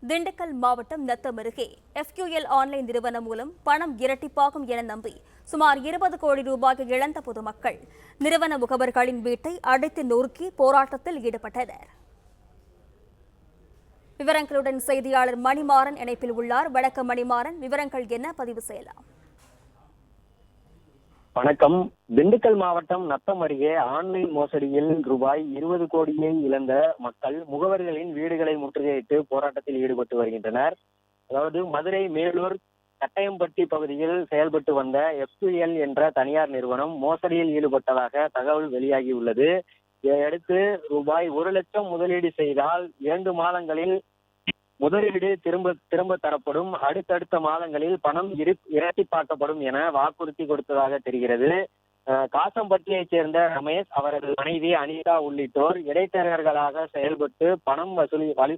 திண்டுக்கல் மாவட்டம் நத்தம் அருகே FQL online நிறுவனம் மூலம் பணம் இரட்டிப்பாகும் என நம்பி சுமார் 20 கோடி ரூபாயை இழந்த பொதுமக்கள் நிறுவன முகவர்களின் வீட்டை அடைத்து நொறுக்கி போராட்டத்தில் ஈடுபட்டனர். விவரங்களுடன் செய்தியாளர் மணிமாறன் இணைப்பில் உள்ளார். வணக்கம் மணிமாறன், விவரங்கள் என்ன? பதிவு செய்யலாம். வணக்கம். திண்டுக்கல் மாவட்டம் நத்தம் அருகே ஆன்லைன் மோசடியில் ரூபாய் 20 கோடியை இழந்த மக்கள் முகவர்களின் வீடுகளை முற்றுகையிட்டு போராட்டத்தில் ஈடுபட்டு வருகின்றனர். அதாவது மதுரை மேலூர் கட்டையம்பட்டி பகுதியில் செயல்பட்டு வந்த FQL என்ற தனியார் நிறுவனம் மோசடியில் ஈடுபட்டதாக தகவல் வெளியாகியுள்ளது. இதையடுத்து ரூபாய் 1 லட்சம் முதலீடு செய்தால் 2 மாதங்களில் முதலீடு திரும்ப தரப்படும், அடுத்தடுத்த மாதங்களில் பணம் இரட்டிப்பாக்கப்படும் என வாக்குறுதி கொடுத்ததாக தெரிகிறது. காசம்பட்டியைச் சேர்ந்த ரமேஷ், அவரது மனைவி அனிதா உள்ளிட்டோர் இடைத்தரகர்களாக செயல்பட்டு பணம்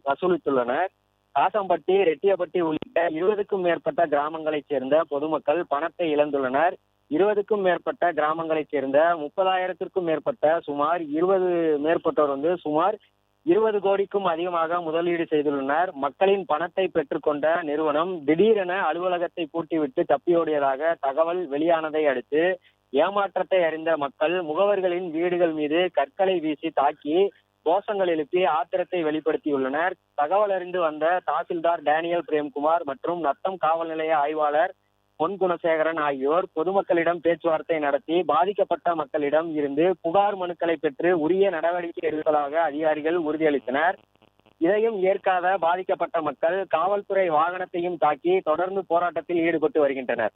வசூலித்துள்ளனர். காசம்பட்டி, ரெட்டியப்பட்டி உள்ளிட்ட 20க்கும் மேற்பட்ட கிராமங்களைச் சேர்ந்த பொதுமக்கள் பணத்தை இழந்துள்ளனர். 20க்கும் மேற்பட்ட கிராமங்களைச் சேர்ந்த 30,000த்திற்கும் மேற்பட்ட சுமார் 20 மேற்பட்டோர் சுமார் 20 கோடிக்கும் அதிகமாக முதலீடு செய்துள்ளனர். மக்களின் பணத்தை பெற்றுக்கொண்ட நிறுவனம் திடீரென அலுவலகத்தை பூட்டிவிட்டு தப்பியோடியதாக தகவல் வெளியானதை அடுத்து ஏமாற்றத்தை அறிந்த மக்கள் முகவர்களின் வீடுகள் மீது கற்களை வீசி தாக்கி கோஷங்கள் எழுப்பி ஆத்திரத்தை வெளிப்படுத்தியுள்ளனர். தகவல் அறிந்து வந்த தாசில்தார் டேனியல் பிரேம்குமார் மற்றும் நத்தம் காவல் நிலைய ஆய்வாளர் பொன் குணசேகரன் ஆகியோர் பொதுமக்களிடம் பேச்சுவார்த்தை நடத்தி பாதிக்கப்பட்ட மக்களிடம் இருந்து புகார் மனுக்களை பெற்று உரிய நடவடிக்கை எடுப்பதாக அதிகாரிகள் உறுதியளித்தனர். இதையும் ஏற்காத பாதிக்கப்பட்ட மக்கள் காவல்துறை வாகனத்தையும் தாக்கி தொடர்ந்து போராட்டத்தில் ஈடுபட்டு வருகின்றனர்.